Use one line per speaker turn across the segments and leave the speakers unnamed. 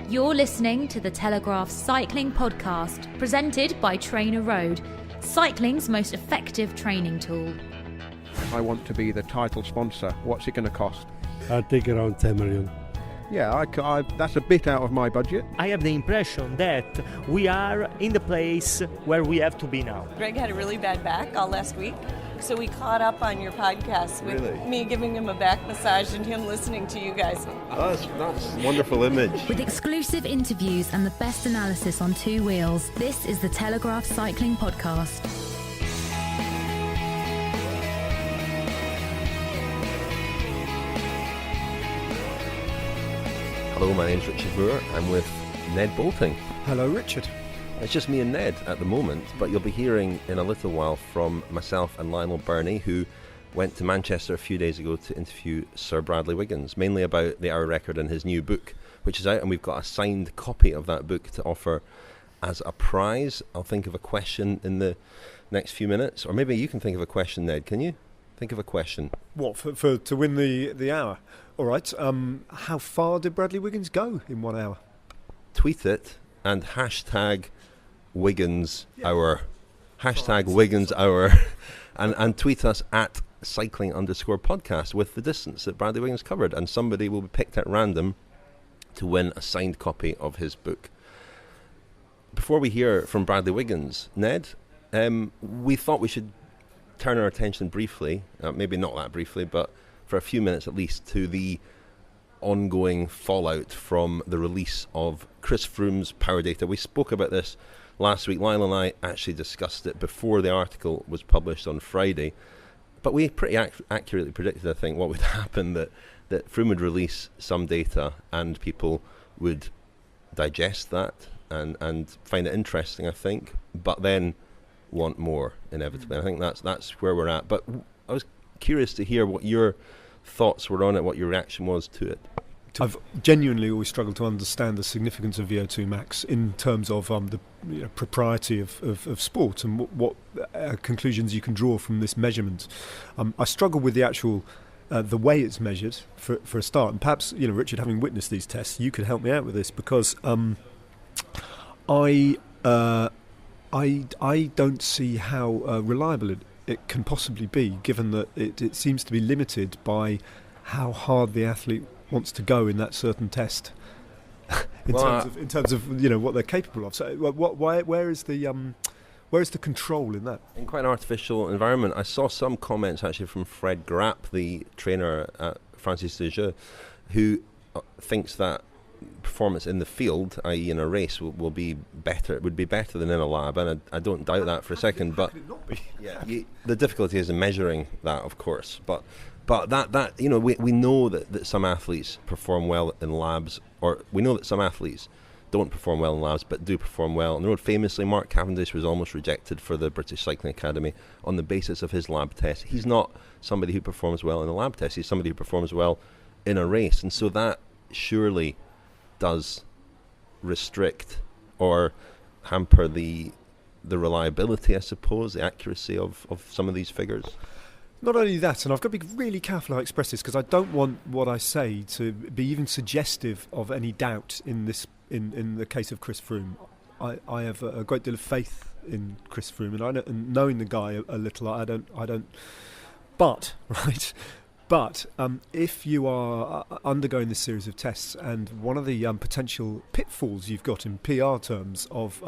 You're listening to the Telegraph Cycling Podcast, presented by Trainer Road, cycling's most effective training tool.
I want to be the title sponsor. What's it going to cost?
I think around 10 million.
Yeah, that's a bit out of my budget.
I have the impression that we are in the place where we have to be now.
Greg had a really bad back all last week, so we caught up on your podcast with me giving him a back massage and him listening to you guys.
That's a wonderful image.
With exclusive interviews and the best analysis on two wheels, this is the Telegraph Cycling Podcast.
Hello, my name's Richard Moore. I'm with Ned Bolting.
Hello, Richard.
It's just me and Ned at the moment, but you'll be hearing in a little while from myself and Lionel Birnie, who went to Manchester a few days ago to interview Sir Bradley Wiggins, mainly about the hour record and his new book, which is out, and we've got a signed copy of that book to offer as a prize. I'll think of a question in the next few minutes, or maybe you can think of a question, Ned. Can you think of a question?
What, for to win the hour? All right. How far did Bradley Wiggins go in 1 hour?
Tweet it and hashtag Wiggins Hour. Hashtag Wiggins Hour. and tweet us at cycling_podcast with the distance that Bradley Wiggins covered, and somebody will be picked at random to win a signed copy of his book. Before we hear from Bradley Wiggins, Ned, we thought we should turn our attention briefly, maybe not that briefly, but for a few minutes at least, to the ongoing fallout from the release of Chris Froome's power data. We spoke about this last week. Lionel and I actually discussed it before the article was published on Friday, but we pretty accurately predicted, I think, what would happen, that Froome would release some data and people would digest that and find it interesting, I think, but then want more, inevitably. I think that's where we're at. But I was curious to hear what your thoughts were on it, what your reaction was to it.
I've genuinely always struggled to understand the significance of VO2 Max in terms of the propriety of sport and what conclusions you can draw from this measurement. I struggle with the actual the way it's measured for a start, and perhaps, Richard, having witnessed these tests, you could help me out with this, because I don't see how reliable it can possibly be, given that it seems to be limited by how hard the athlete wants to go in that certain test, in terms of what they're capable of. So, where is the control in that?
In quite an artificial environment. I saw some comments actually from Fred Grapp, the trainer at Francis Dejeux, who thinks that performance in the field, i.e. in a race, would be better than in a lab, and I don't doubt that for a second. But the difficulty is in measuring that, of course. But that we know that some athletes perform well in labs, or we know that some athletes don't perform well in labs but do perform well on the road. Famously, Mark Cavendish was almost rejected for the British Cycling Academy on the basis of his lab test. He's not somebody who performs well in a lab test. He's somebody who performs well in a race, and so that surely does restrict or hamper the reliability, I suppose, the accuracy of some of these figures.
Not only that, and I've got to be really careful how I express this, because I don't want what I say to be even suggestive of any doubt in this. In the case of Chris Froome, I have a great deal of faith in Chris Froome, and knowing the guy a little, I don't. But right. But if you are undergoing this series of tests, and one of the potential pitfalls you've got in PR terms of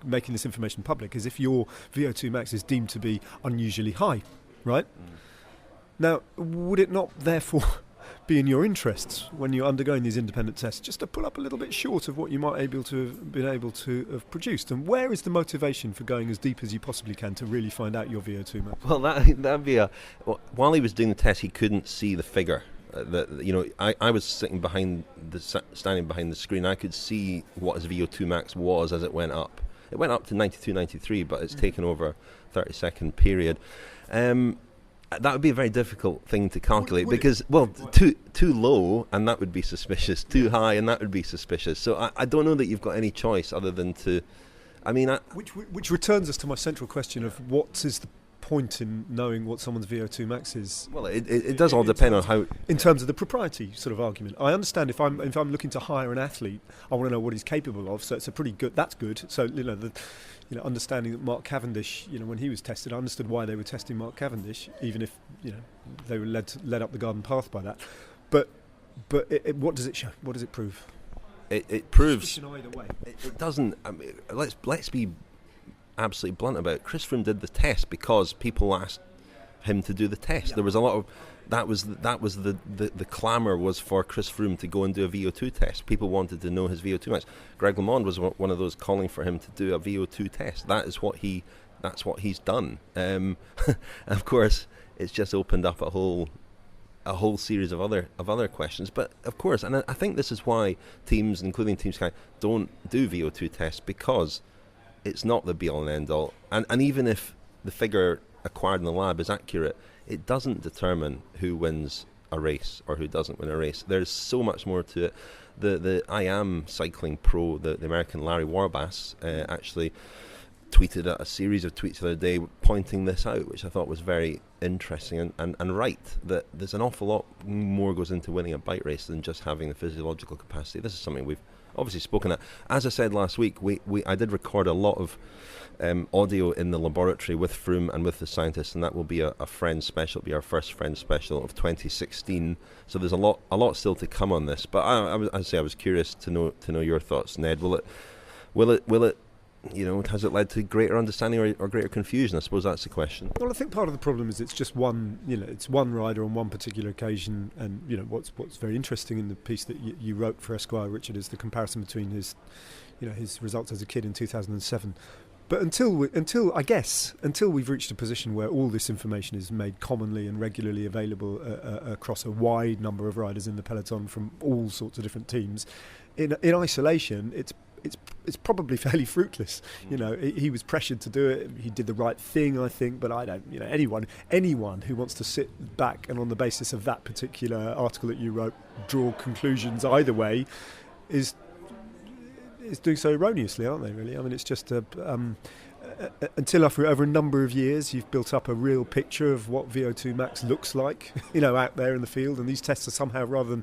making this information public is if your VO2 max is deemed to be unusually high, right? Now, would it not therefore be in your interests, when you're undergoing these independent tests, just to pull up a little bit short of what you might been able to have produced? And where is the motivation for going as deep as you possibly can to really find out your VO2 max?
Well, that'd be while he was doing the test, he couldn't see the figure. I was standing behind the screen. I could see what his VO2 max was as it went up. It went up to 92, 93, but it's taken over a 30-second period. That would be a very difficult thing to calculate, because too low and that would be suspicious, too high and that would be suspicious. So I don't know that you've got any choice other than to,
which returns us to my central question of what is the point in knowing what someone's VO2 max is?
Well, it does all depend on how.
In terms of the propriety sort of argument, I understand if I'm looking to hire an athlete, I want to know what he's capable of. So it's a pretty good. That's good. So understanding that Mark Cavendish, when he was tested, I understood why they were testing Mark Cavendish, even if they were led up the garden path by that. But what does it show? What does it prove?
It proves.
Either way.
It doesn't. I mean, let's be absolutely blunt about it. Chris Froome did the test because people asked him to do the test. There was a lot of that was the clamour was for Chris Froome to go and do a VO2 test. People wanted to know his VO2 max. Greg LeMond was one of those calling for him to do a VO2 test. That's what he's done. Of course, it's just opened up a whole series of other questions. But of course, and I think this is why teams, including Team Sky, don't do VO2 tests, because it's not the be-all and end-all. And even if the figure acquired in the lab is accurate, it doesn't determine who wins a race or who doesn't win a race. There's so much more to it. The I Am Cycling Pro, the American Larry Warbass, actually tweeted a series of tweets the other day pointing this out, which I thought was very interesting and right, that there's an awful lot more goes into winning a bike race than just having the physiological capacity. This is something we've obviously spoken at. As I said last week, I did record a lot of audio in the laboratory with Froome and with the scientists, and that will be a Friends special. It'll be our first Friends special of 2016. So there's a lot still to come on this. But I was curious to know your thoughts, Ned. Will it has it led to greater understanding or greater confusion? I suppose that's the question.
Well, I think part of the problem is it's just one rider on one particular occasion, and what's very interesting in the piece that you wrote for Esquire, Richard, is the comparison between his results as a kid in 2007. But until we've reached a position where all this information is made commonly and regularly available across a wide number of riders in the peloton from all sorts of different teams, in isolation, it's probably fairly fruitless. He was pressured to do it. He did the right thing, I think. But I don't. Anyone who wants to sit back and on the basis of that particular article that you wrote draw conclusions either way is doing so erroneously, aren't they? Really. I mean, it's just until over a number of years you've built up a real picture of what VO2 max looks like, out there in the field, and these tests are somehow, rather than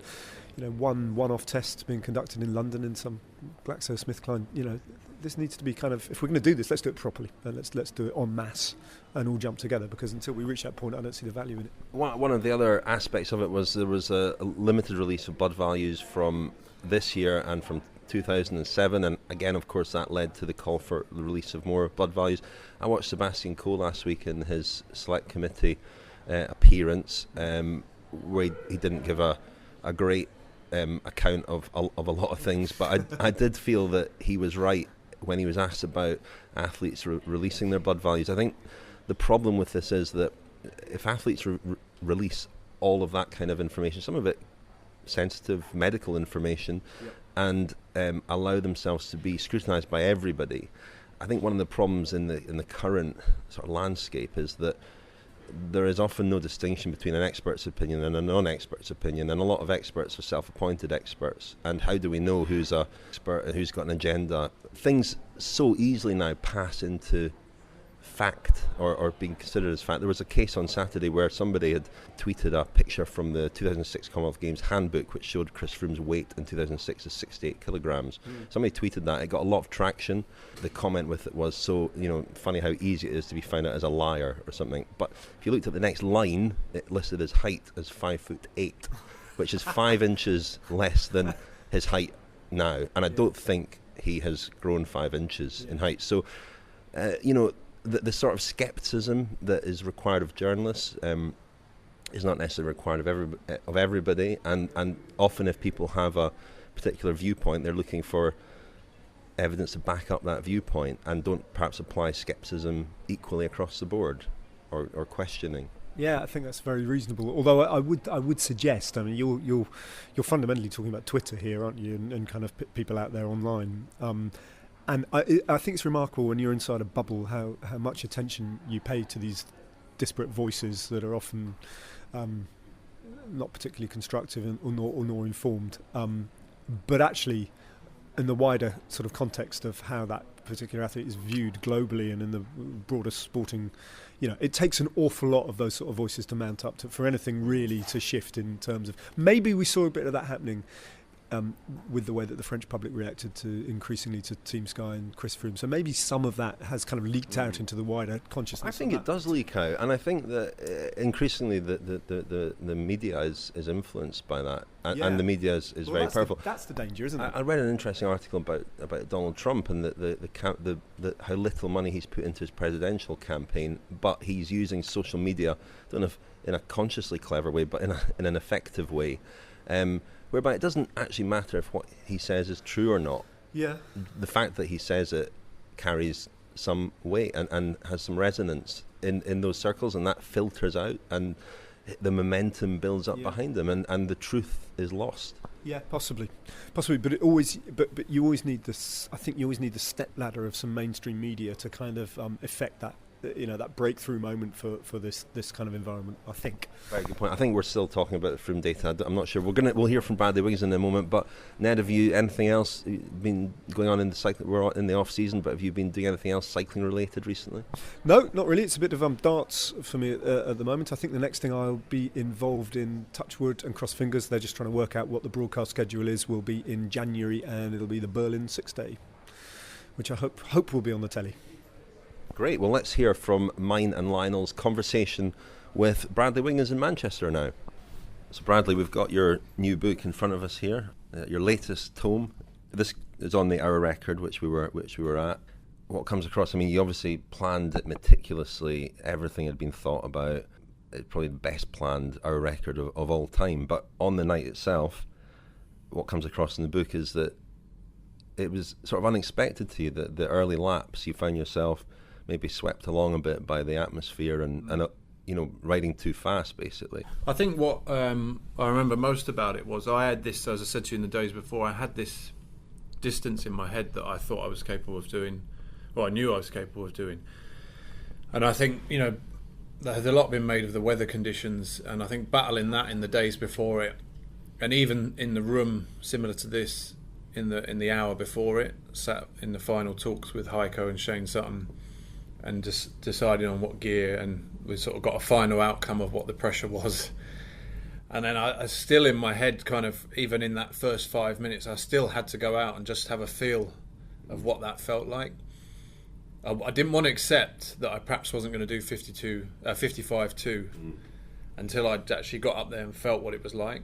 one-off tests being conducted in London in some GlaxoSmithKline, this needs to be kind of, if we're going to do this, let's do it properly, and let's do it en masse and all jump together, because until we reach that point, I don't see the value in it.
One of the other aspects of it was there was a limited release of blood values from this year and from 2007, and again, of course, that led to the call for the release of more blood values. I watched Sebastian Coe last week in his select committee appearance, where he didn't give a great account of a lot of things, but I did feel that he was right when he was asked about athletes releasing their blood values. I think the problem with this is that if athletes release all of that kind of information, some of it sensitive medical information, and allow themselves to be scrutinised by everybody, I think one of the problems in the current sort of landscape is that there is often no distinction between an expert's opinion and a non-expert's opinion, and a lot of experts are self-appointed experts. And how do we know who's an expert and who's got an agenda? Things so easily now pass into fact or being considered as fact. There was a case on Saturday where somebody had tweeted a picture from the 2006 Commonwealth Games handbook which showed Chris Froome's weight in 2006 as 68 kilograms. Somebody tweeted that. It got a lot of traction. The comment with it was, so funny how easy it is to be found out as a liar or something. But if you looked at the next line, it listed his height as 5'8", which is 5 inches less than his height now, and I don't think he has grown 5 inches in height. So the sort of scepticism that is required of journalists is not necessarily required of everybody, and often if people have a particular viewpoint, they're looking for evidence to back up that viewpoint, and don't perhaps apply scepticism equally across the board or questioning.
Yeah, I think that's very reasonable. Although I would suggest, I mean, you're fundamentally talking about Twitter here, aren't you, and kind of people out there online. And I think it's remarkable when you're inside a bubble how much attention you pay to these disparate voices that are often not particularly constructive nor informed. But actually, in the wider sort of context of how that particular athlete is viewed globally and in the broader sporting, it takes an awful lot of those sort of voices to mount up for anything really to shift in terms of, maybe we saw a bit of that happening with the way that the French public reacted increasingly to Team Sky and Chris Froome. So maybe some of that has kind of leaked out into the wider consciousness.
I think it does leak out, and I think that increasingly the media is influenced by that, and the media is very powerful.
That's the danger, isn't it?
I read an interesting article about Donald Trump and how little money he's put into his presidential campaign, but he's using social media, I don't know if in a consciously clever way, but in an effective way. Whereby it doesn't actually matter if what he says is true or not.
Yeah.
The fact that he says it carries some weight and has some resonance in those circles, and that filters out, and the momentum builds up behind them, and the truth is lost.
Yeah, possibly, but but you always need this. I think you always need the step ladder of some mainstream media to kind of affect that. That breakthrough moment for this kind of environment, I think.
Very good point. I think we're still talking about the Froome data. I'm not sure. We'll hear from Bradley Wiggins in a moment. But Ned, have you anything else been going on in the cycling? We're in the off season, but have you been doing anything else cycling related recently?
No, not really. It's a bit of darts for me at the moment. I think the next thing I'll be involved in, touch wood and cross fingers, they're just trying to work out what the broadcast schedule is. Will be in January, and it'll be the Berlin 6-day, which I hope will be on the telly.
Great. Well, let's hear from mine and Lionel's conversation with Bradley Wiggins in Manchester now. So, Bradley, we've got your new book in front of us here, your latest tome. This is on the Hour Record, which we were at. What comes across? I mean, you obviously planned it meticulously. Everything had been thought about. It's probably the best planned Hour Record of all time. But on the night itself, what comes across in the book is that it was sort of unexpected to you that the early laps, you found yourself maybe swept along a bit by the atmosphere and riding too fast, basically.
I think what I remember most about it was I had this, as I said to you in the days before, I had this distance in my head that I thought I was capable of doing, or I knew I was capable of doing. And I think, there had a lot been made of the weather conditions, and I think battling that in the days before it, and even in the room similar to this, in the hour before it, sat in the final talks with Heiko and Shane Sutton, and just deciding on what gear, and we sort of got a final outcome of what the pressure was. And then I still in my head, kind of, even in that first 5 minutes, I still had to go out and just have a feel of what that felt like. I didn't want to accept that I perhaps wasn't going to do 55.2 until I'd actually got up there and felt what it was like.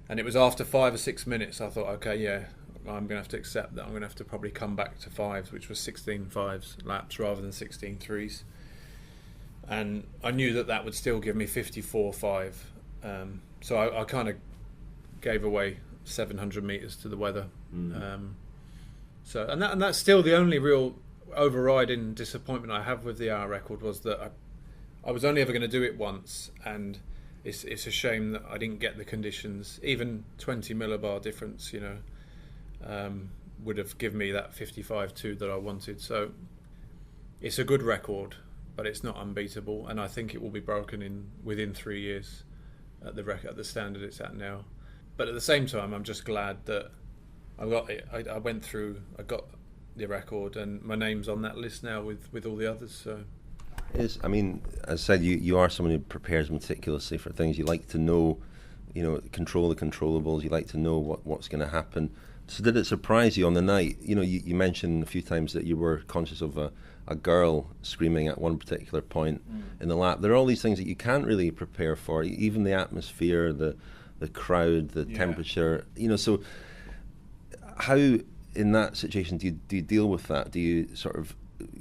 And it was after 5 or 6 minutes I thought, okay, yeah, I'm going to have to accept that I'm going to have to probably come back to fives, which was 16.5s laps rather than 16.3s. And I knew that would still give me 54.5. So I kind of gave away 700 metres to the weather. And that's still the only real overriding disappointment I have with the hour record, was that I was only ever going to do it once, and it's a shame that I didn't get the conditions. Even 20 millibar difference, would have given me that 55.2 that I wanted. So it's a good record, but it's not unbeatable, and I think it will be broken within 3 years at the standard it's at now. But at the same time, I'm just glad that I got it. I got the record, and my name's on that list now with all the others. So.
As I said, you are someone who prepares meticulously for things. You like to know, control the controllables. You like to know what's going to happen. So did it surprise you on the night? You mentioned a few times that you were conscious of a girl screaming at one particular point in the lap. There are all these things that you can't really prepare for, even the atmosphere, the crowd, the temperature. So how, in that situation, do you deal with that? Do you sort of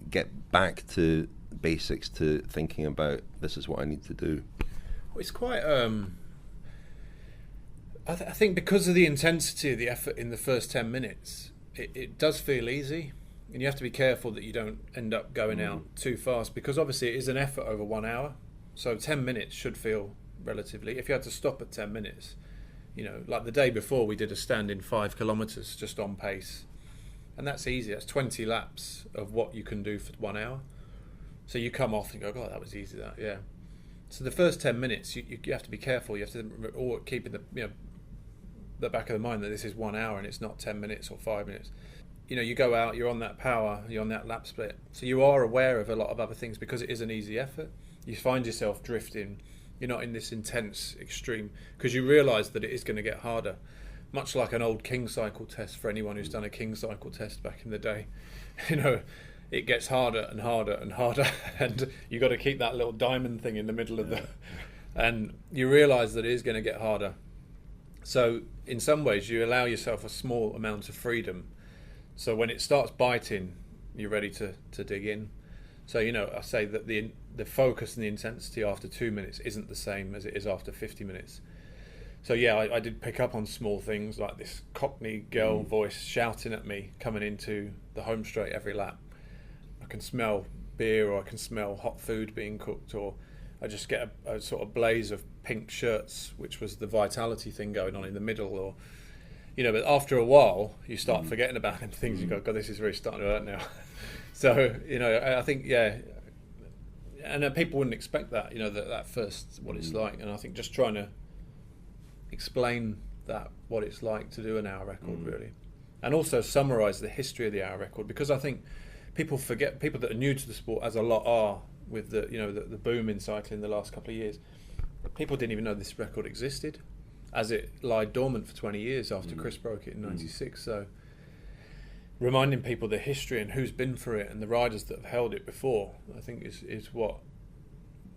get back to basics, to thinking about, this is what I need to do?
Well, it's quite I think because of the intensity of the effort in the first 10 minutes, it does feel easy, and you have to be careful that you don't end up going out too fast, because obviously it is an effort over 1 hour, so 10 minutes should feel relatively, if you had to stop at 10 minutes, like the day before we did a stand in 5 kilometres just on pace, and that's easy. That's 20 laps of what you can do for 1 hour. So you come off and go, God, that was easy, that, yeah. So the first 10 minutes, you have to be careful. You have to keep in the, the back of the mind that this is 1 hour and it's not 10 minutes or 5 minutes. You know, you go out, you're on that power, you're on that lap split, so you are aware of a lot of other things because it is an easy effort. You find yourself drifting. You're not in this intense extreme because you realise that it is going to get harder. Much like an old King cycle test for anyone who's done a King cycle test back in the day. You know, it gets harder and harder and harder, and you got to keep that little diamond thing in the middle of the... And you realise that it is going to get harder. So in some ways you allow yourself a small amount of freedom. So when it starts biting, you're ready to dig in. So, you know, I say that the focus and the intensity after 2 minutes isn't the same as it is after 50 minutes. So yeah, I did pick up on small things like this Cockney girl voice shouting at me coming into the home straight every lap. I can smell beer, or I can smell hot food being cooked, or I just get a sort of blaze of pink shirts, which was the vitality thing going on in the middle, or... You know, but after a while, you start forgetting about them things. You go, God, this is really starting to hurt now. So, you know, I think, yeah, and people wouldn't expect that, you know, that first, what it's like. And I think just trying to explain that, what it's like to do an hour record, really. And also summarise the history of the hour record, because I think people forget, people that are new to the sport, as a lot are, with the, you know, the boom in cycling the last couple of years, people didn't even know this record existed, as it lied dormant for 20 years after Chris broke it in 96. So reminding people the history and who's been through it and the riders that have held it before, I think is what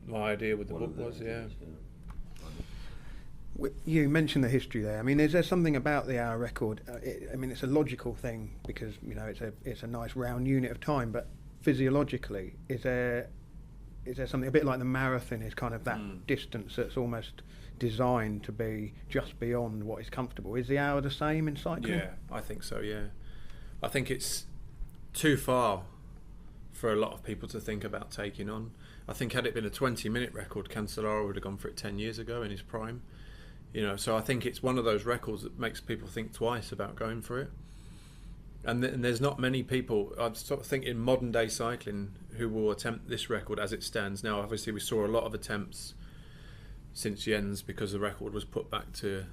my idea with the book was.
You mentioned the history there. I mean, is there something about the hour record? I mean, it's a logical thing because, you know, it's a nice round unit of time, but physiologically, is there something a bit like the marathon is kind of that distance that's almost designed to be just beyond what is comfortable? Is the hour the same in cycling?
Yeah, I think so, yeah. I think it's too far for a lot of people to think about taking on. I think had it been a 20-minute record, Cancellara would have gone for it 10 years ago in his prime. You know, so I think it's one of those records that makes people think twice about going for it. And there's not many people, I sort of think, in modern day cycling who will attempt this record as it stands now. Obviously we saw a lot of attempts since Jens, because the record was put back to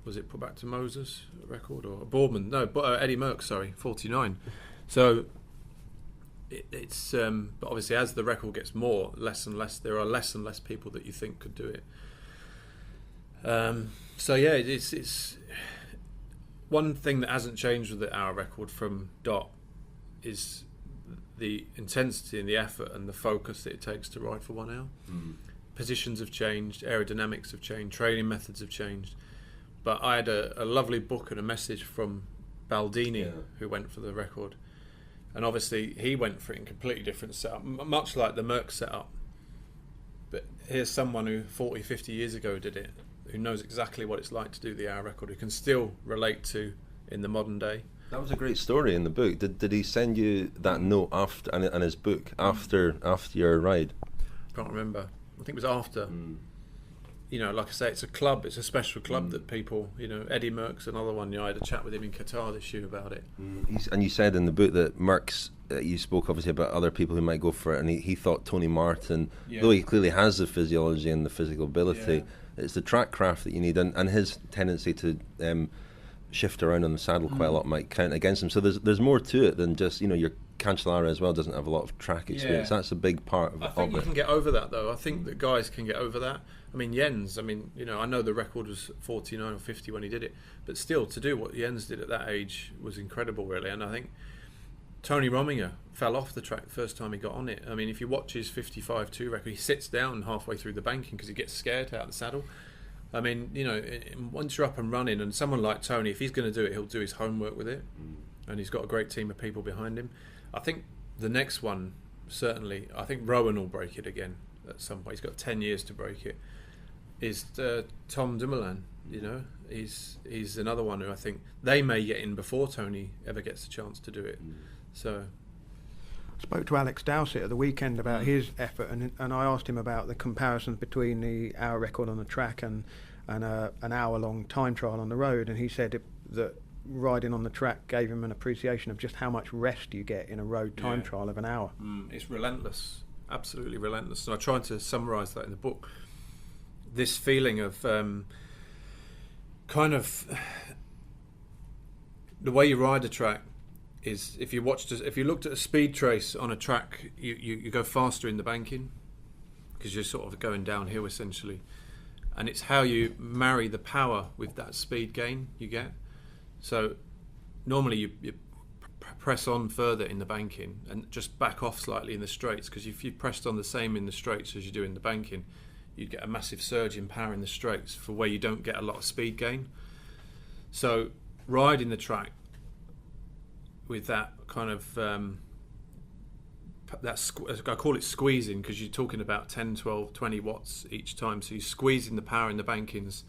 was it put back to Moses' record or Boardman? No, Eddie Merckx, sorry, 49. So it's but obviously as the record gets less and less, there are less and less people that you think could do it. So yeah, it's one thing that hasn't changed with the hour record from Dot is the intensity and the effort and the focus that it takes to ride for 1 hour. Positions have changed, aerodynamics have changed, training methods have changed. But I had a lovely book and a message from Baldini, who went for the record. And obviously he went for it in a completely different setup, much like the Merckx setup. But here's someone who 40, 50 years ago did it, who knows exactly what it's like to do the hour record, who can still relate to in the modern day.
That was a great story in the book. Did he send you that note after and his book after your ride?
I can't remember. I think it was after. You know, like I say, it's a club. It's a special club that people, you know, Eddie Merckx, another one. You know, I had a chat with him in Qatar this year about it.
And you said in the book that Merckx, you spoke obviously about other people who might go for it, and he thought Tony Martin, though he clearly has the physiology and the physical ability, it's the track craft that you need, and his tendency to shift around on the saddle quite a lot might count against him. So there's more to it than just, you know, your Cancellara as well doesn't have a lot of track experience. That's a big part of it.
I think you can get over that, though. I think that guys can get over that. I mean, Jens, you know, I know the record was 49 or 50 when he did it, but still, to do what Jens did at that age was incredible, really. And I think Tony Rominger fell off the track the first time he got on it. I mean, if you watch his 55-2 record, he sits down halfway through the banking because he gets scared out of the saddle. I mean, you know, once you're up and running, and someone like Tony, if he's going to do it, he'll do his homework with it, and he's got a great team of people behind him. I think the next one, certainly, I think Rowan will break it again at some point. He's got 10 years to break it. Is Tom Dumoulin, you know, he's another one who I think they may get in before Tony ever gets a chance to do it. So
I spoke to Alex Dowsett at the weekend about his effort, and I asked him about the comparisons between the hour record on the track and an hour-long time trial on the road, and he said that riding on the track gave him an appreciation of just how much rest you get in a road time trial of an hour.
It's relentless, absolutely relentless. And I tried to summarise that in the book. This feeling of kind of the way you ride a track is if you looked at a speed trace on a track, you go faster in the banking because you're sort of going downhill essentially, and it's how you marry the power with that speed gain you get. So normally you press on further in the banking and just back off slightly in the straights, because if you pressed on the same in the straights as you do in the banking, you'd get a massive surge in power in the straights for where you don't get a lot of speed gain. So riding the track with that kind of I call it squeezing, because you're talking about 10, 12, 20 watts each time. So you're squeezing the power in the bankings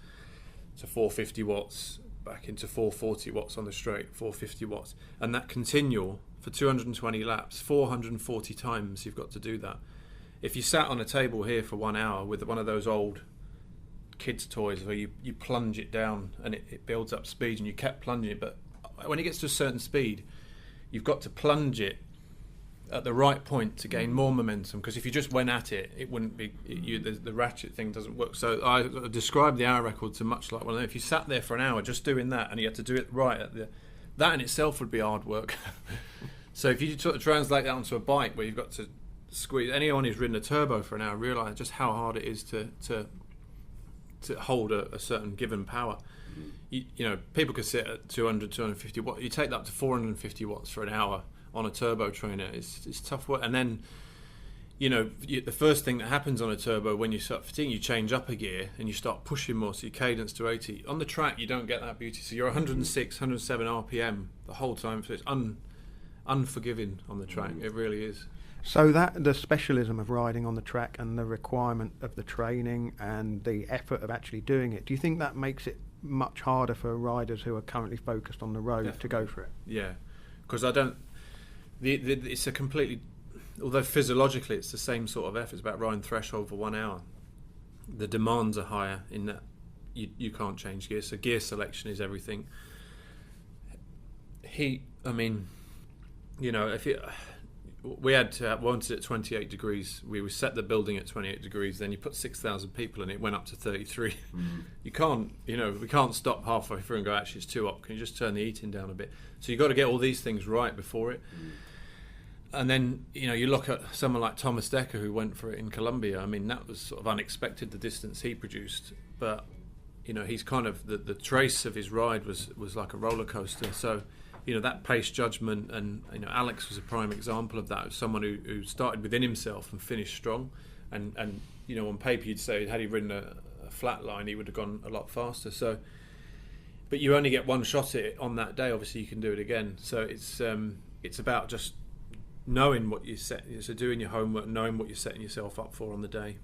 to 450 watts, back into 440 watts on the straight, 450 watts. And that continual for 220 laps, 440 times you've got to do that. If you sat on a table here for 1 hour with one of those old kids' toys where you plunge it down and it builds up speed and you kept plunging it, but when it gets to a certain speed, you've got to plunge it at the right point to gain more momentum, because if you just went at it, it wouldn't be the ratchet thing doesn't work. So I describe the hour record to much like one of them. If you sat there for an hour just doing that and you had to do it right that in itself would be hard work. So if you sort of translate that onto a bike where you've got to squeeze, anyone who's ridden a turbo for an hour realise just how hard it is to hold a certain given power. You know, people could sit at 200, 250 watts. You take that up to 450 watts for an hour on a turbo trainer. It's tough work. And then, you know, the first thing that happens on a turbo when you start fatiguing, you change up a gear and you start pushing more, so you cadence to 80. On the track, you don't get that beauty. So you're 106, 107 RPM the whole time. So it's unforgiving on the track. It really is.
So that the specialism of riding on the track and the requirement of the training and the effort of actually doing it, do you think that makes it much harder for riders who are currently focused on the road to go for it?
Yeah, because it's a completely, although physiologically it's the same sort of effort. It's about riding threshold for 1 hour. The demands are higher in that you can't change gears, so gear selection is everything. We wanted it at 28 degrees. We set the building at 28 degrees. Then you put 6,000 people in it. Went up to 33. You can't, we can't stop halfway through and go, actually, it's too hot. Can you just turn the heating down a bit? So you've got to get all these things right before it. And then, you look at someone like Thomas Dekker, who went for it in Colombia. I mean, that was sort of unexpected, the distance he produced. But, he's kind of, the trace of his ride was like a roller coaster. So, that pace judgment, and Alex was a prime example of that. Someone who started within himself and finished strong, and on paper you'd say had he ridden a flat line he would have gone a lot faster. So, but you only get one shot at it on that day. Obviously, you can do it again. So it's about just knowing what you set. So doing your homework, knowing what you're setting yourself up for on the day.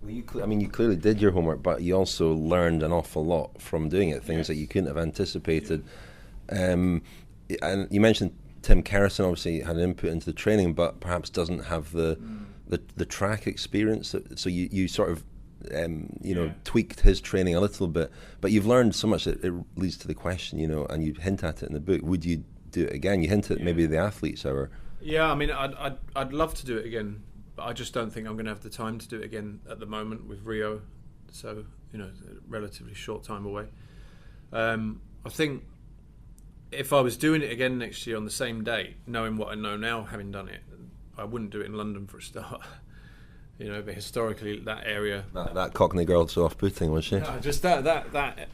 Well, you clearly did your homework, but you also learned an awful lot from doing it. Things that you couldn't have anticipated. And you mentioned Tim Kerrison obviously had an input into the training, but perhaps doesn't have the track experience. So you sort of tweaked his training a little bit, but you've learned so much that it leads to the question, and you hint at it in the book. Would you do it again? You hint at maybe the athlete's hour. Yeah, I mean,
I'd love to do it again, but I just don't think I'm going to have the time to do it again at the moment with Rio. So a relatively short time away. I think if I was doing it again next year on the same date, knowing what I know now, having done it, I wouldn't do it in London for a start. But historically, that area,
that Cockney girl so off-putting, was she?
No, just that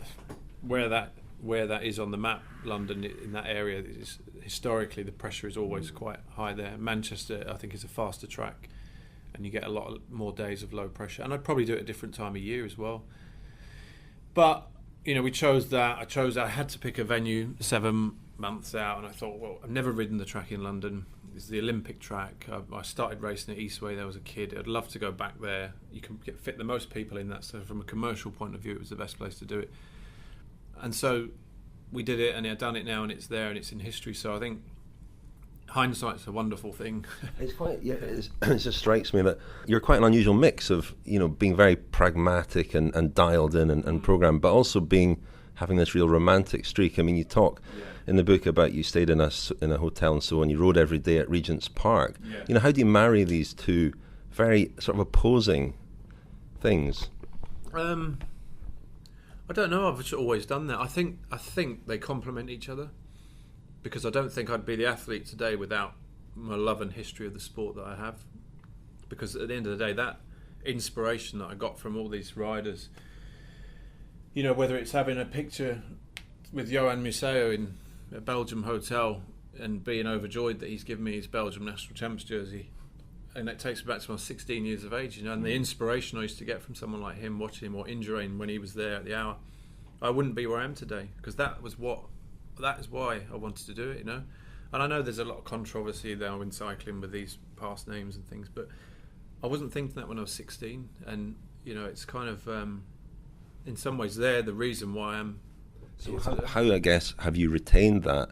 where that is on the map, London in that area is historically the pressure is always quite high there. Manchester, I think, is a faster track, and you get a lot more days of low pressure. And I'd probably do it at a different time of year as well. But we chose that. I had to pick a venue 7 months out, and I thought, well, I've never ridden the track in London. It's the Olympic track. I started racing at Eastway. There was a kid. I'd love to go back there. You can fit the most people in that. So from a commercial point of view, it was the best place to do it. And so we did it, and I've done it now, and it's there, and it's in history. So I think hindsight's a wonderful thing.
It's quite, it just strikes me that you're quite an unusual mix of, being very pragmatic and dialed in and programmed, but also having this real romantic streak. I mean, you talk in the book about you stayed in a hotel and so on. You rode every day at Regent's Park. Yeah. How do you marry these two very sort of opposing things?
I I don't know. I've just always done that. I think they complement each other, because I don't think I'd be the athlete today without my love and history of the sport that I have. Because at the end of the day, that inspiration that I got from all these riders, you know, whether it's having a picture with Johan Museeuw in a Belgium hotel and being overjoyed that he's given me his Belgium national champs jersey, and it takes me back to when I was 16 years of age, you know, and the inspiration I used to get from someone like him, watching him, or Indurain when he was there at the hour, I wouldn't be where I am today, because that is why I wanted to do it, you know. And I know there's a lot of controversy now in cycling with these past names and things, but I wasn't thinking that when I was 16, and you know, it's kind of in some ways they're the reason why I'm.
So how I guess have you retained that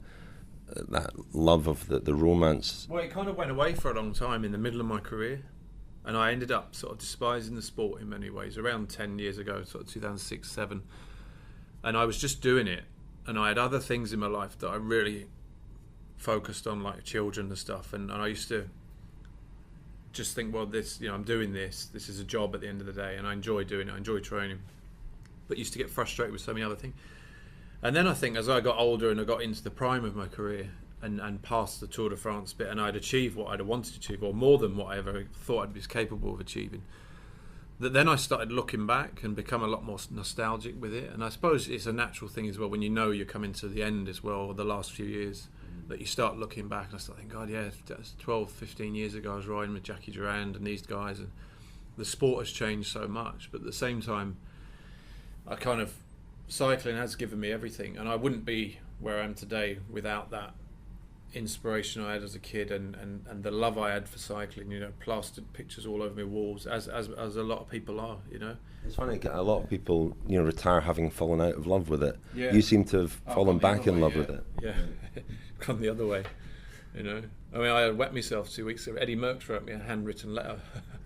love of the romance?
Well, it kind of went away for a long time in the middle of my career, and I ended up sort of despising the sport in many ways. Around 10 years ago, sort of 2006, 2007, and I was just doing it, and I had other things in my life that I really focused on, like children and stuff, and I used to just think, well, this, you know, I'm doing this is a job at the end of the day, and I enjoy doing it, I enjoy training, but used to get frustrated with so many other things. And then I think as I got older and I got into the prime of my career and past the Tour de France bit, and I'd achieved what I'd wanted to achieve, or more than what I ever thought I'd be capable of achieving, that then I started looking back and become a lot more nostalgic with it. And I suppose it's a natural thing as well, when you know you're coming to the end as well, the last few years, that you start looking back and I start thinking, God, yeah, that's 12, 15 years ago I was riding with Jackie Durand and these guys, and the sport has changed so much. But at the same time, I kind of, cycling has given me everything, and I wouldn't be where I am today without that inspiration I had as a kid, and the love I had for cycling, you know, plastered pictures all over my walls, as a lot of people are, you know.
It's funny, a lot of people, you know, retire having fallen out of love with it.
Yeah.
You seem to have fallen back in love with it.
Yeah, gone the other way, you know. I mean, I wet myself 2 weeks ago. Eddie Merckx wrote me a handwritten letter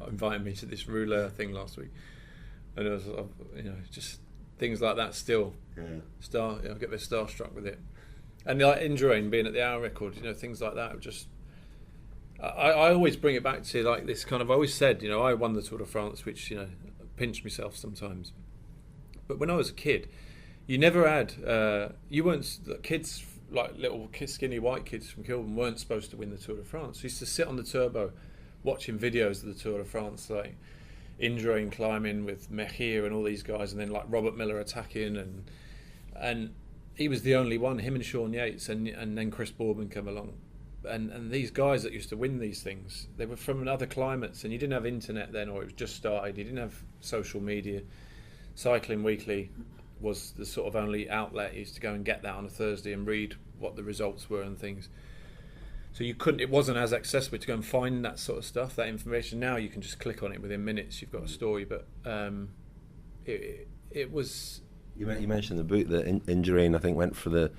inviting me to this rouleur thing last week, and it was, you know, just things like that still. Yeah. I get a bit starstruck with it. And like Indurain being at the hour record, you know, things like that. Just, I always bring it back to like this kind of. I always said, you know, I won the Tour de France, which, you know, pinch myself sometimes. But when I was a kid, you never had. You weren't kids, like little skinny white kids from Kilburn weren't supposed to win the Tour de France. You used to sit on the turbo, watching videos of the Tour de France, like Indurain climbing with Mechir and all these guys, and then like Robert Miller attacking, and he was the only one, him and Sean Yates, and then Chris Boardman come along, and these guys that used to win these things, they were from other climates, and you didn't have internet then, or it was just started, you didn't have social media. Cycling Weekly was the sort of only outlet. You used to go and get that on a Thursday and read what the results were and things. So you couldn't. It wasn't as accessible to go and find that sort of stuff, that information. Now you can just click on it within minutes. You've got a story, but it was.
You mentioned the book that Indurain, I think, went for the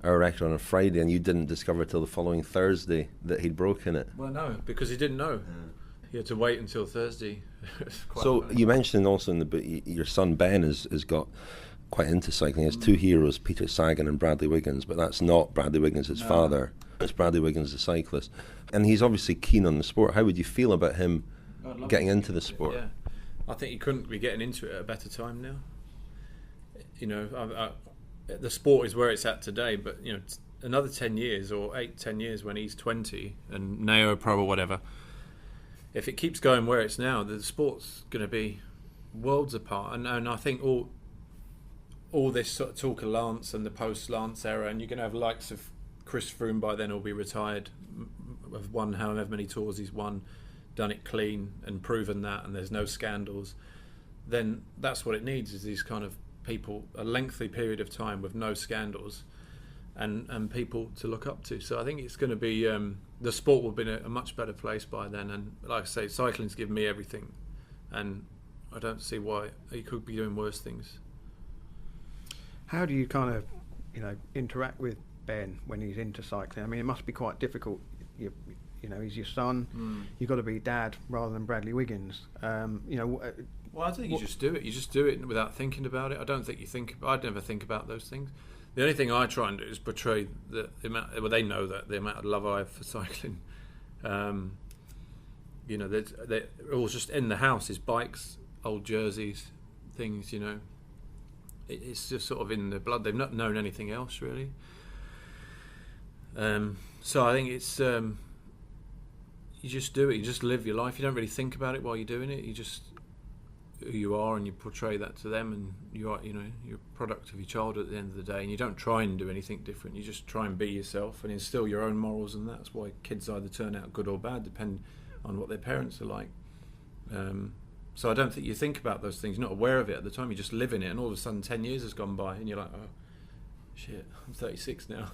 hour record on a Friday, and you didn't discover till the following Thursday that he'd broken it.
Well, no, because he didn't know. Yeah. He had to wait until Thursday.
So funny. You mentioned also in the book your son Ben has got quite into cycling. He has two heroes, Peter Sagan and Bradley Wiggins, but that's not Bradley Wiggins, his father. It's Bradley Wiggins, the cyclist, and he's obviously keen on the sport. How would you feel about him getting into the sport?
Yeah, I think he couldn't be getting into it at a better time now. You know, the sport is where it's at today, but you know, another 10 years or 8-10 years when he's 20 and Neo Pro or whatever, if it keeps going where it's now, the sport's going to be worlds apart. And I think all this sort of talk of Lance and the post-Lance era, and you're going to have likes of Chris Froome by then will be retired, have won however many tours he's won, done it clean and proven that, and there's no scandals. Then that's what it needs, is these kind of people, a lengthy period of time with no scandals, and people to look up to. So I think it's going to be the sport will be in a much better place by then. And like I say, cycling's given me everything, and I don't see why he could be doing worse things.
How do you kind of, you know, interact with Ben when he's into cycling? I mean, it must be quite difficult. You know, he's your son. You've got to be dad rather than Bradley Wiggins. You know.
Well, I think you just do it. You just do it without thinking about it. I don't think you think. I'd never think about those things. The only thing I try and do is portray the amount. Well, they know that the amount of love I have for cycling. You know, they're all just in the house. His bikes, old jerseys, things. You know, it's just sort of in the blood. They've not known anything else really. So I think it's you just do it. You just live your life. You don't really think about it while you're doing it. You just who you are, and you portray that to them, and you are, you're a product of your childhood at the end of the day, and you don't try and do anything different. You just try and be yourself and instill your own morals, and that's why kids either turn out good or bad, depending on what their parents are like. So I don't think you think about those things. You're not aware of it at the time. You just live in it, and all of a sudden 10 years has gone by, and you're like, oh, shit, I'm 36 now.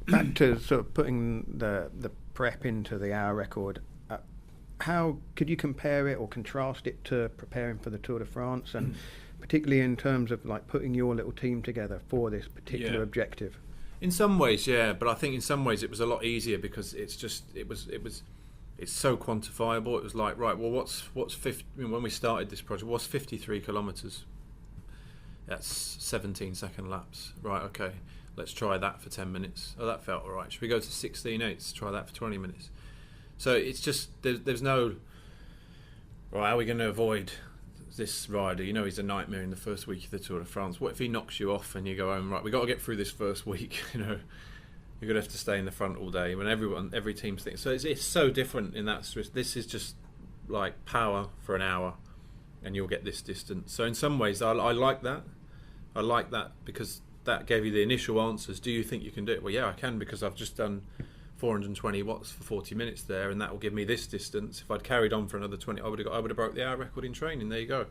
Back to sort of putting the prep into the hour record, how could you compare it or contrast it to preparing for the Tour de France, and particularly in terms of like putting your little team together for this particular objective?
In some ways, yeah, but I think in some ways it was a lot easier because it's so quantifiable. It was like, right, well, what's 50, when we started this project, what's 53 kilometres? That's 17-second laps. Right, okay, let's try that for 10 minutes. Oh, that felt all right. Should we go to 16.8? Try that for 20 minutes. So it's just, there's no, right, how are we going to avoid this rider? He's a nightmare in the first week of the Tour de France. What if he knocks you off and you go home, right, we've got to get through this first week, you're going to have to stay in the front all day when every team's thinking. So it's so different in that. This is just like power for an hour and you'll get this distance. So in some ways, I like that. I like that because that gave you the initial answers. Do you think you can do it? Well, yeah, I can, because I've just done 420 watts for 40 minutes there, and that will give me this distance. If I'd carried on for another 20, I would have broke the hour record in training. There you go.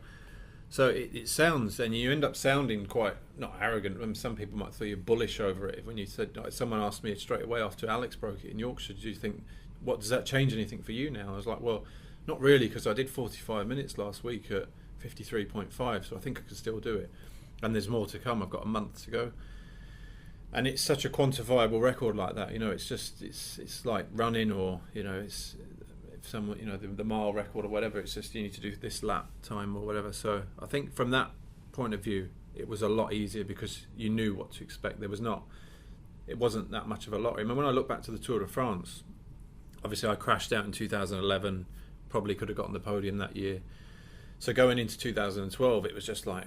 So it sounds, and you end up sounding quite, not arrogant. I mean, some people might think you're bullish over it. When you said, like, someone asked me straight away after Alex broke it in Yorkshire, do you think, what does that change anything for you now? I was like, well, not really, because I did 45 minutes last week at 53.5, so I think I can still do it. And there's more to come. I've got a month to go. And it's such a quantifiable record like that, it's just, it's like running, or, it's, if someone, the mile record or whatever, it's just you need to do this lap time or whatever. So I think from that point of view, it was a lot easier because you knew what to expect. It wasn't that much of a lottery. I mean, when I look back to the Tour de France, obviously I crashed out in 2011, probably could have gotten the podium that year. So going into 2012, it was just like,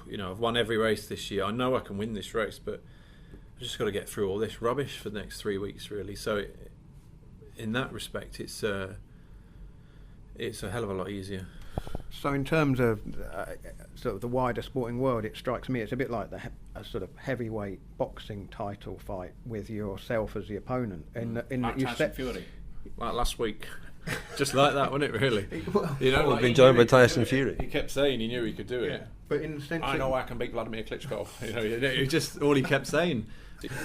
I've won every race this year. I know I can win this race, but I've just got to get through all this rubbish for the next 3 weeks, really. So in that respect, it's a hell of a lot easier.
So in terms of sort of the wider sporting world, it strikes me it's a bit like a sort of heavyweight boxing title fight with yourself as the opponent.
Like Tyson Fury, like last week. Just like that, wasn't it, really?
We've been joined by Tyson Fury.
He kept saying he knew he could do it.
But in the sense
I know I can beat Vladimir Klitschko. It's just all he kept saying.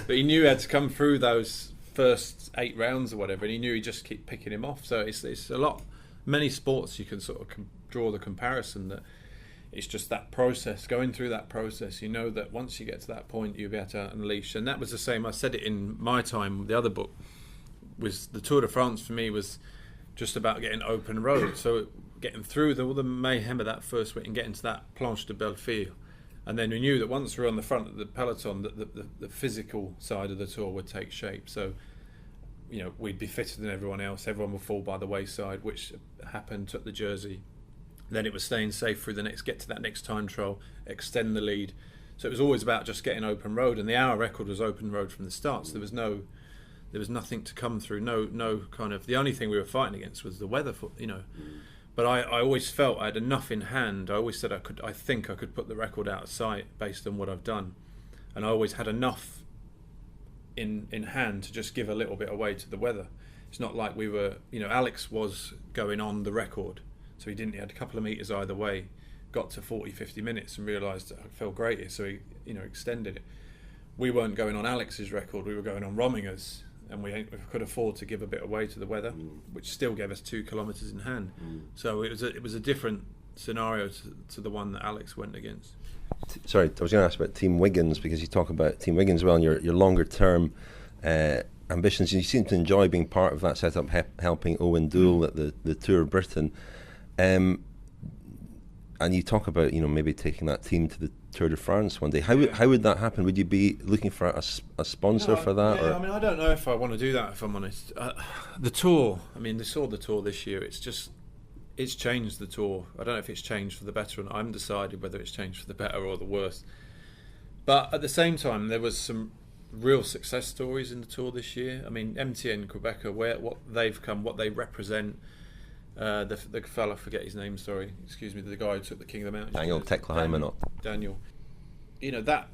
But he knew he had to come through those first 8 rounds or whatever, and he knew he'd just keep picking him off. So it's a lot. Many sports you can sort of draw the comparison that it's just that process, going through that process. You know that once you get to that point, you'll be able to unleash. And that was the same. I said it in my time. The other book was the Tour de France for me was just about getting open road. So getting through all the mayhem of that first week and getting to that Planche de Belleville. And then we knew that once we were on the front of the peloton, that the physical side of the tour would take shape. So, we'd be fitter than everyone else. Everyone would fall by the wayside, which happened, took the jersey. Then it was staying safe through get to that next time trial, extend the lead. So it was always about just getting open road. And the hour record was open road from the start. So there was nothing to come through. No kind of, the only thing we were fighting against was the weather, But I always felt I had enough in hand. I always said I think I could put the record out of sight based on what I've done. And I always had enough in hand to just give a little bit away to the weather. It's not like we were, Alex was going on the record. So he had a couple of metres either way, got to 40, 50 minutes and realised I felt great. So he, extended it. We weren't going on Alex's record, we were going on Rominger's. And we could afford to give a bit away to the weather, which still gave us 2 kilometres in hand. So it was a different scenario to the one that Alex went against.
Sorry, I was going to ask about Team Wiggins, because you talk about Team Wiggins as well, and your longer term ambitions. You seem to enjoy being part of that setup, helping Owen Doull at the Tour of Britain. And you talk about maybe taking that team to the Tour de France one day. How would that happen? Would you be looking for a sponsor for that?
Yeah, I don't know if I want to do that, if I'm honest. The tour, they saw the tour this year. It's just, it's changed the Tour. I don't know if it's changed for the better or not. I haven't decided whether it's changed for the better or the worse. But at the same time, there was some real success stories in the Tour this year. I mean, MTN-Qhubeka, what they've come, what they represent. The fella, I forget his name, sorry, excuse me, the guy who took the King of the Mountains. Daniel. You know, that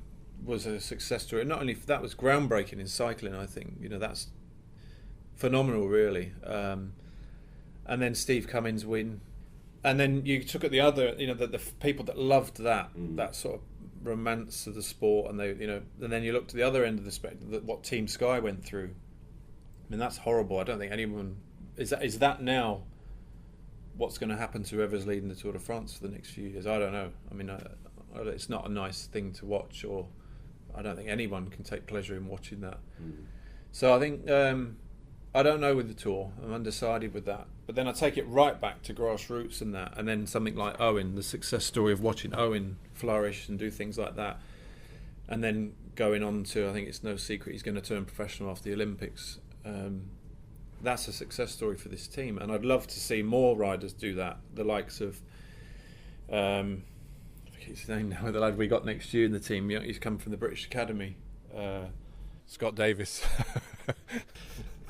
was a success story. Not only that was groundbreaking in cycling, I think. You know, that's phenomenal, really. And then Steve Cummins win. And then you took at the other, you know, the people that loved that sort of romance of the sport, and they, you know, and then you look to the other end of the spectrum, what Team Sky went through. I mean, that's horrible. I don't think anyone is that now what's going to happen to whoever's leading the Tour de France for the next few years. I don't know. I mean, it's not a nice thing to watch, or I don't think anyone can take pleasure in watching that. So I think I don't know with the Tour. I'm undecided with that. But then I take it right back to grassroots and that, and then something like Owen, the success story of watching Owen flourish and do things like that, and then going on to, I think it's no secret he's going to turn professional after the Olympics. That's a success story for this team, and I'd love to see more riders do that. The likes of I forget his name now, the lad we got next year in the team. You know, he's come from the British Academy.
Scott Davis.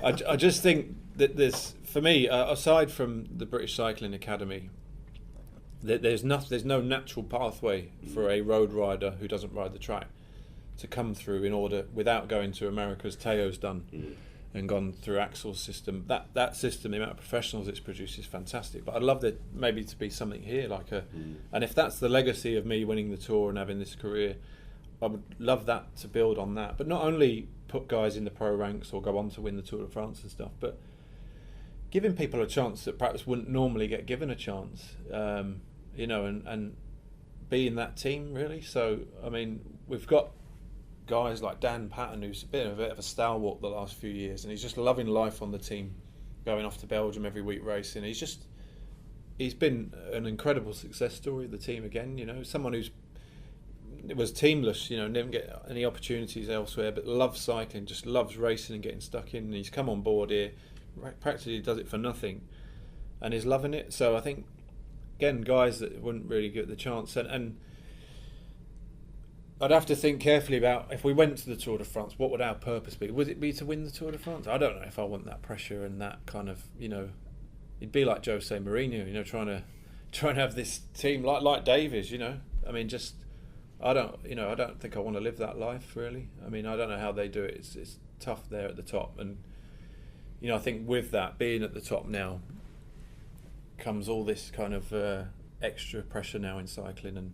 I just think that there's, for me, aside from the British Cycling Academy, there's no natural pathway for a road rider who doesn't ride the track to come through in order, without going to America as Teo's done and gone through Axel's system. That system, the amount of professionals it's produced is fantastic. But I'd love there maybe to be something here, like and if that's the legacy of me winning the Tour and having this career, I would love that to build on that. But not only put guys in the pro ranks or go on to win the Tour de France and stuff, but giving people a chance that perhaps wouldn't normally get given a chance, you know, and be in that team, really. So, I mean, we've got guys like Dan Patton, who's been a bit of a stalwart the last few years, and he's just loving life on the team, going off to Belgium every week racing. He's been an incredible success story of the team again, you know, someone who's was teamless, you know, didn't get any opportunities elsewhere, but loves cycling, just loves racing and getting stuck in, and he's come on board here, practically does it for nothing, and is loving it. So I think, again, guys that wouldn't really get the chance, and I'd have to think carefully about, if we went to the Tour de France, what would our purpose be? Would it be to win the Tour de France? I don't know if I want that pressure and that kind of, you know, it'd be like Jose Mourinho, you know, trying to have this team like Davies, you know. I mean, just I don't think I want to live that life, really. I mean, I don't know how they do it. It's tough there at the top, and you know, I think with that, being at the top now, comes all this kind of extra pressure now in cycling, and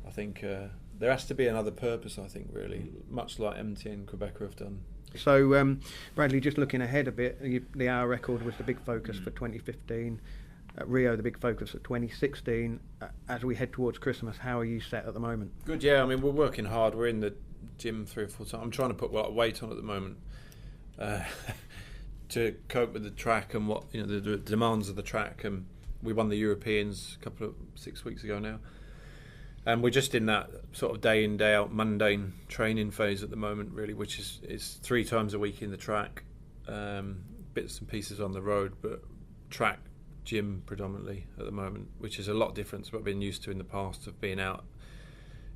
I think there has to be another purpose, I think, really, much like MTN-Qhubeka have done.
So, Bradley, just looking ahead a bit, the hour record was the big focus for 2015. At Rio, the big focus at 2016. As we head towards Christmas, how are you set at the moment?
Good, yeah. I mean, we're working hard. We're in the gym 3 or 4 times. I'm trying to put weight on at the moment to cope with the track and what, you know, the demands of the track. And we won the Europeans 6 weeks ago now, and we're just in that sort of day in, day out mundane training phase at the moment, really, which is 3 times a week in the track, bits and pieces on the road, but track, gym predominantly at the moment, which is a lot different to what I've been used to in the past of being out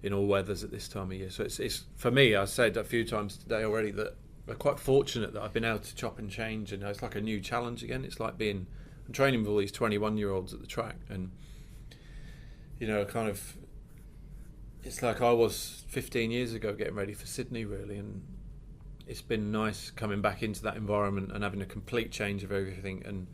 in all weathers at this time of year. So it's for me, I said a few times today already that we're quite fortunate that I've been able to chop and change, and it's like a new challenge again. It's like I'm training with all these 21-year-olds at the track, and you know, kind of, it's like I was 15 years ago getting ready for Sydney, really, and it's been nice coming back into that environment and having a complete change of everything and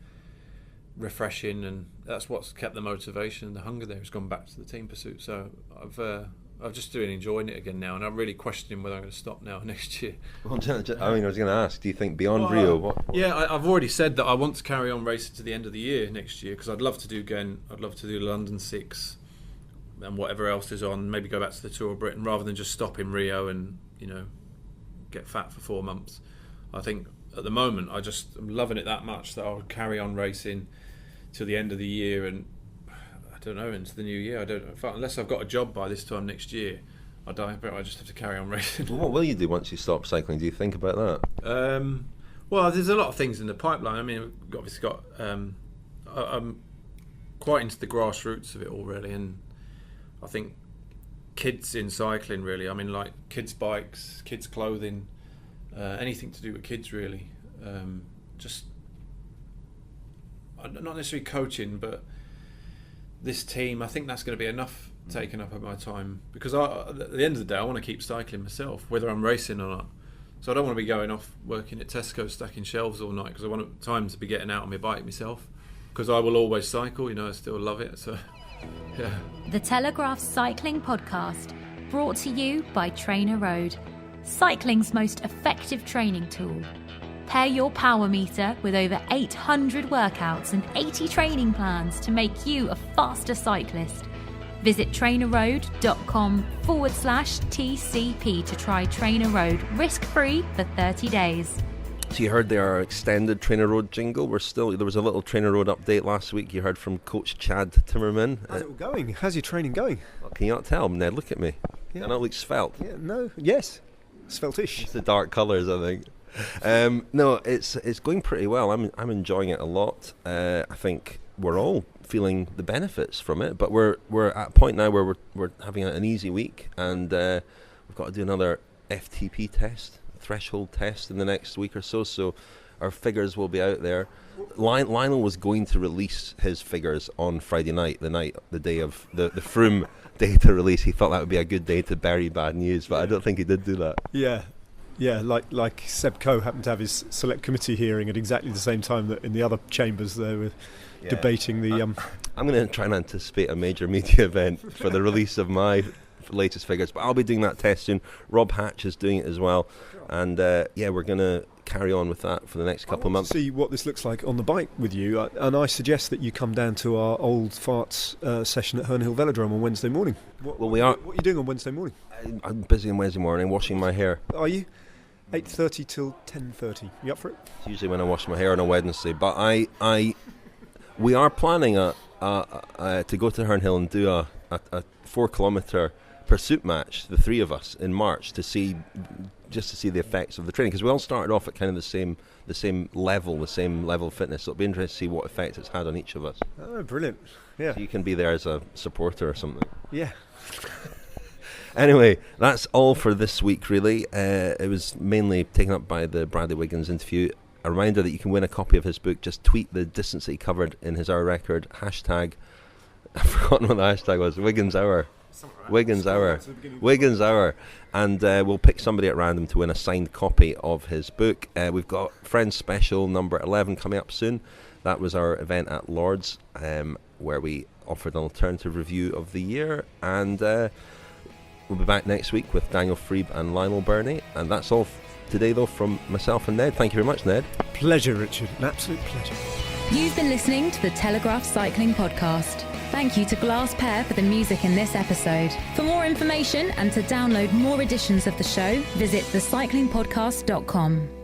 refreshing, and that's what's kept the motivation and the hunger there. Has gone back to the team pursuit. So I've just been enjoying it again now, and I'm really questioning whether I'm going to stop now next year.
Well, I was going to ask, do you think beyond Rio? What?
Yeah, I've already said that I want to carry on racing to the end of the year next year, because I'd love to do London 6 and whatever else is on. Maybe go back to the Tour of Britain rather than just stop in Rio and, you know, get fat for 4 months. I think at the moment I'm loving it that much that I'll carry on racing till the end of the year, and I don't know, into the new year. I don't know, unless I've got a job by this time next year, I just have to carry on racing.
Well, what will you do once you stop cycling? Do you think about that?
Well, there's a lot of things in the pipeline. I mean, we've obviously got quite into the grassroots of it all, really. And I think kids in cycling, really. I mean, like kids' bikes, kids' clothing, anything to do with kids, really. Just not necessarily coaching, but this team, I think that's going to be enough taken up of my time, because at the end of the day I want to keep cycling myself, whether I'm racing or not. So I don't want to be going off working at Tesco stacking shelves all night, because I want time to be getting out on my bike myself, because I will always cycle, I still love it. So yeah.
The Telegraph Cycling Podcast, brought to you by Trainer Road, cycling's most effective training tool. Pair your power meter with over 800 workouts and 80 training plans to make you a faster cyclist. Visit trainerroad.com/TCP to try Trainer Road risk-free for 30 days.
So you heard our extended Trainer Road jingle. There was a little Trainer Road update last week. You heard from Coach Chad Timmerman.
How's it all going? How's your training going?
Well, can you not tell, Ned? Look at me. Yeah. I don't look svelte.
Yeah, no, yes, sveltish.
It's the dark colours, I think. No, it's going pretty well. I'm enjoying it a lot. I think we're all feeling the benefits from it, but we're at a point now where we're having an easy week, and we've got to do another FTP test, threshold test, in the next week or so. So our figures will be out there. Lionel was going to release his figures on Friday night, the day of the Froome data release. He thought that would be a good day to bury bad news, but I don't think he did do that.
Yeah, like Seb Coe happened to have his select committee hearing at exactly the same time that in the other chambers they were debating the...
I'm going to try and anticipate a major media event for the release of my latest figures, but I'll be doing that test soon. Rob Hatch is doing it as well, and we're going to carry on with that for the next couple of months.
See what this looks like on the bike with you, and I suggest that you come down to our old farts session at Herne Hill Velodrome on Wednesday morning. What are you doing on Wednesday morning?
I'm busy on Wednesday morning washing my hair.
Are you? 8:30 till 10:30. You up for it?
It's usually when I wash my hair on a Wednesday, but we are planning to go to Herne Hill and do a 4-kilometre pursuit match, the three of us, in March, to see the effects of the training, because we all started off at kind of the same level of fitness. So it'll be interesting to see what effect it's had on each of us.
Oh, brilliant! Yeah,
so you can be there as a supporter or something.
Yeah.
Anyway, that's all for this week, really. It was mainly taken up by the Bradley Wiggins interview. A reminder that you can win a copy of his book. Just tweet the distance that he covered in his hour record. Hashtag, I've forgotten what the hashtag was. Wiggins Hour. Wiggins Hour. Wiggins Hour. And we'll pick somebody at random to win a signed copy of his book. We've got Friends Special number 11 coming up soon. That was our event at Lord's, where we offered an alternative review of the year. And we'll be back next week with Daniel Freeb and Lionel Birnie. And that's all today, though, from myself and Ned. Thank you very much, Ned.
Pleasure, Richard. An absolute pleasure.
You've been listening to the Telegraph Cycling Podcast. Thank you to Glass Pear for the music in this episode. For more information and to download more editions of the show, visit thecyclingpodcast.com.